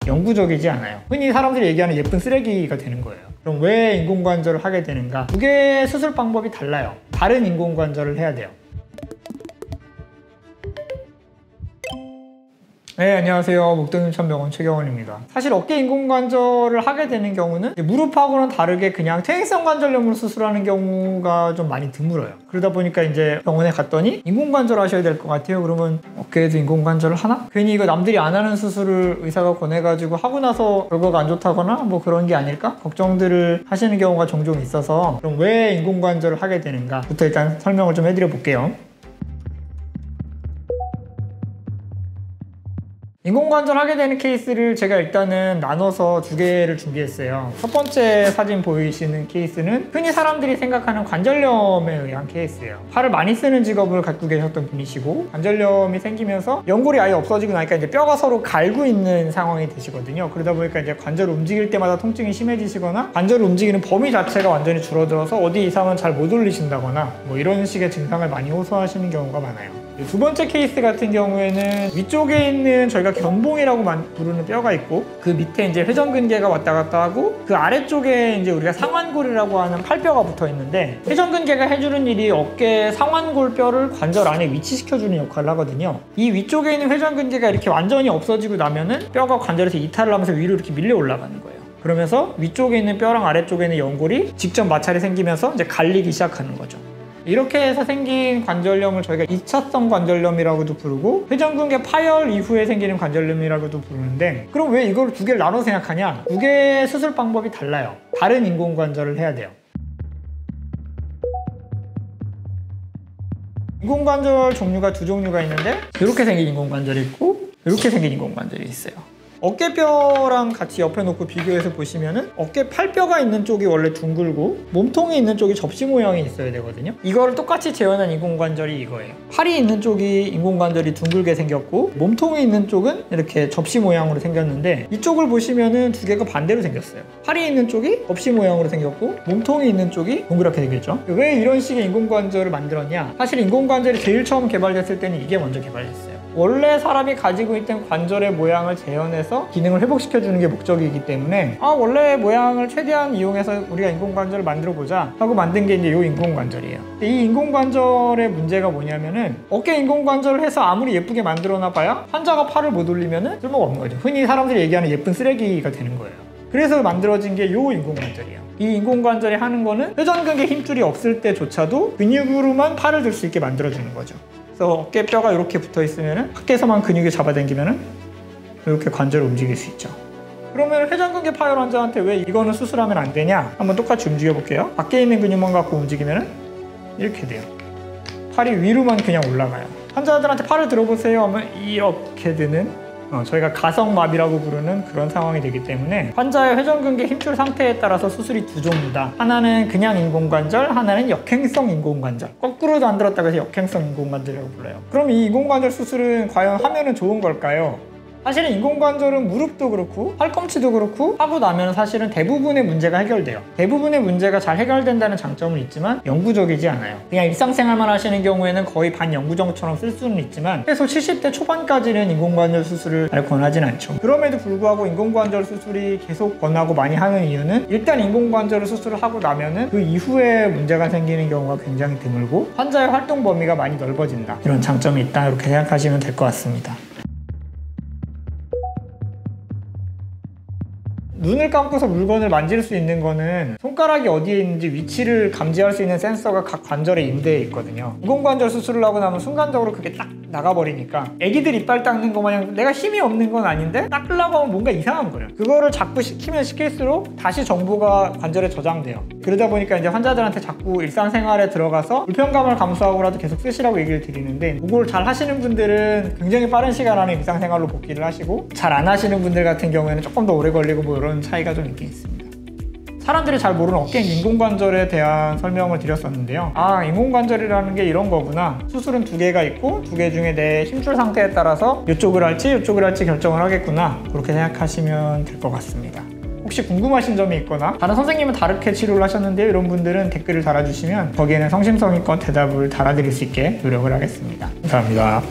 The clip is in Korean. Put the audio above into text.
영구적이지 않아요. 흔히 사람들이 얘기하는 예쁜 쓰레기가 되는 거예요. 그럼 왜 인공관절을 하게 되는가? 두 개의 수술 방법이 달라요. 다른 인공관절을 해야 돼요. 네, 안녕하세요. 목동인천병원 최경원입니다. 사실 어깨 인공관절을 하게 되는 경우는 무릎하고는 다르게 그냥 퇴행성 관절염으로 수술하는 경우가 좀 많이 드물어요. 그러다 보니까 이제 병원에 갔더니 인공관절 하셔야 될 것 같아요. 그러면 어깨에도 인공관절을 하나? 괜히 이거 남들이 안 하는 수술을 의사가 권해가지고 하고 나서 결과가 안 좋다거나 뭐 그런 게 아닐까? 걱정들을 하시는 경우가 종종 있어서 그럼 왜 인공관절을 하게 되는가?부터 일단 설명을 좀 해드려 볼게요. 인공관절 하게 되는 케이스를 제가 일단은 나눠서 두 개를 준비했어요. 첫 번째 사진 보이시는 케이스는 흔히 사람들이 생각하는 관절염에 의한 케이스예요. 팔을 많이 쓰는 직업을 갖고 계셨던 분이시고 관절염이 생기면서 연골이 아예 없어지고 나니까 이제 뼈가 서로 갈고 있는 상황이 되시거든요. 그러다 보니까 이제 관절을 움직일 때마다 통증이 심해지시거나 관절을 움직이는 범위 자체가 완전히 줄어들어서 어디 이상은 잘 못 올리신다거나 뭐 이런 식의 증상을 많이 호소하시는 경우가 많아요. 두 번째 케이스 같은 경우에는 위쪽에 있는 저희가 견봉이라고 부르는 뼈가 있고 그 밑에 이제 회전근개가 왔다 갔다 하고 그 아래쪽에 이제 우리가 상완골이라고 하는 팔뼈가 붙어 있는데 회전근개가 해주는 일이 어깨 상완골 뼈를 관절 안에 위치시켜주는 역할을 하거든요. 이 위쪽에 있는 회전근개가 이렇게 완전히 없어지고 나면은 뼈가 관절에서 이탈을 하면서 위로 이렇게 밀려 올라가는 거예요. 그러면서 위쪽에 있는 뼈랑 아래쪽에 있는 연골이 직접 마찰이 생기면서 이제 갈리기 시작하는 거죠. 이렇게 해서 생긴 관절염을 저희가 2차성 관절염이라고도 부르고 회전근개 파열 이후에 생기는 관절염이라고도 부르는데 그럼 왜 이걸 두 개를 나눠 생각하냐? 두 개의 수술 방법이 달라요. 다른 인공관절을 해야 돼요. 인공관절 종류가 두 종류가 있는데 이렇게 생긴 인공관절이 있고 이렇게 생긴 인공관절이 있어요. 어깨뼈랑 같이 옆에 놓고 비교해서 보시면은 어깨 팔뼈가 있는 쪽이 원래 둥글고 몸통이 있는 쪽이 접시 모양이 있어야 되거든요. 이거를 똑같이 재현한 인공관절이 이거예요. 팔이 있는 쪽이 인공관절이 둥글게 생겼고 몸통이 있는 쪽은 이렇게 접시 모양으로 생겼는데 이쪽을 보시면은 두 개가 반대로 생겼어요. 팔이 있는 쪽이 접시 모양으로 생겼고 몸통이 있는 쪽이 동그랗게 생겼죠. 왜 이런 식의 인공관절을 만들었냐? 사실 인공관절이 제일 처음 개발됐을 때는 이게 먼저 개발됐어요. 원래 사람이 가지고 있던 관절의 모양을 재현해서 기능을 회복시켜주는 게 목적이기 때문에 원래 모양을 최대한 이용해서 우리가 인공관절을 만들어보자 하고 만든 게 이제 이 인공관절이에요. 이 인공관절의 문제가 뭐냐면은 어깨 인공관절을 해서 아무리 예쁘게 만들어놔 봐야 환자가 팔을 못 올리면은 쓸모가 없는 거죠. 흔히 사람들이 얘기하는 예쁜 쓰레기가 되는 거예요. 그래서 만들어진 게 이 인공관절이에요. 이 인공관절이 하는 거는 회전근개 힘줄이 없을 때조차도 근육으로만 팔을 들 수 있게 만들어주는 거죠. 그래서 어깨뼈가 이렇게 붙어 있으면 밖에서만 근육이 잡아당기면 이렇게 관절을 움직일 수 있죠. 그러면 회전근개 파열 환자한테 왜 이거는 수술하면 안 되냐? 한번 똑같이 움직여 볼게요. 밖에 있는 근육만 갖고 움직이면 이렇게 돼요. 팔이 위로만 그냥 올라가요. 환자들한테 팔을 들어보세요 하면 이렇게 드는 저희가 가성마비라고 부르는 그런 상황이 되기 때문에 환자의 회전근개 힘줄 상태에 따라서 수술이 두 종류다. 하나는 그냥 인공관절, 하나는 역행성 인공관절. 거꾸로 만들었다고 해서 역행성 인공관절이라고 불러요. 그럼 이 인공관절 수술은 과연 하면은 좋은 걸까요? 사실은 인공관절은 무릎도 그렇고 팔꿈치도 그렇고 하고 나면 사실은 대부분의 문제가 해결돼요. 대부분의 문제가 잘 해결된다는 장점은 있지만 영구적이지 않아요. 그냥 일상생활만 하시는 경우에는 거의 반영구적처럼 쓸 수는 있지만 최소 70대 초반까지는 인공관절 수술을 잘 권하진 않죠. 그럼에도 불구하고 인공관절 수술이 계속 권하고 많이 하는 이유는 일단 인공관절 수술을 하고 나면은 그 이후에 문제가 생기는 경우가 굉장히 드물고 환자의 활동 범위가 많이 넓어진다. 이런 장점이 있다. 이렇게 생각하시면 될 것 같습니다. 눈을 감고서 물건을 만질 수 있는 거는 손가락이 어디에 있는지 위치를 감지할 수 있는 센서가 각 관절의 인대에 있거든요. 인공관절 수술을 하고 나면 순간적으로 그게 딱 나가버리니까 애기들 이빨 닦는 거 마냥 내가 힘이 없는 건 아닌데 닦으려고 하면 뭔가 이상한 거예요. 그거를 자꾸 시키면 시킬수록 다시 정보가 관절에 저장돼요. 그러다 보니까 이제 환자들한테 자꾸 일상생활에 들어가서 불편감을 감수하고라도 계속 쓰시라고 얘기를 드리는데 그걸 잘 하시는 분들은 굉장히 빠른 시간 안에 일상생활로 복귀를 하시고 잘 안 하시는 분들 같은 경우에는 조금 더 오래 걸리고 뭐 이런 차이가 좀 있긴 있습니다. 사람들이 잘 모르는 어깨 인공관절에 대한 설명을 드렸었는데요. 인공관절이라는 게 이런 거구나. 수술은 두 개가 있고 두 개 중에 내 힘줄 상태에 따라서 이쪽을 할지 이쪽을 할지 결정을 하겠구나. 그렇게 생각하시면 될 것 같습니다. 혹시 궁금하신 점이 있거나 다른 선생님은 다르게 치료를 하셨는데요, 이런 분들은 댓글을 달아주시면 거기에는 성심성의껏 대답을 달아드릴 수 있게 노력을 하겠습니다. 감사합니다.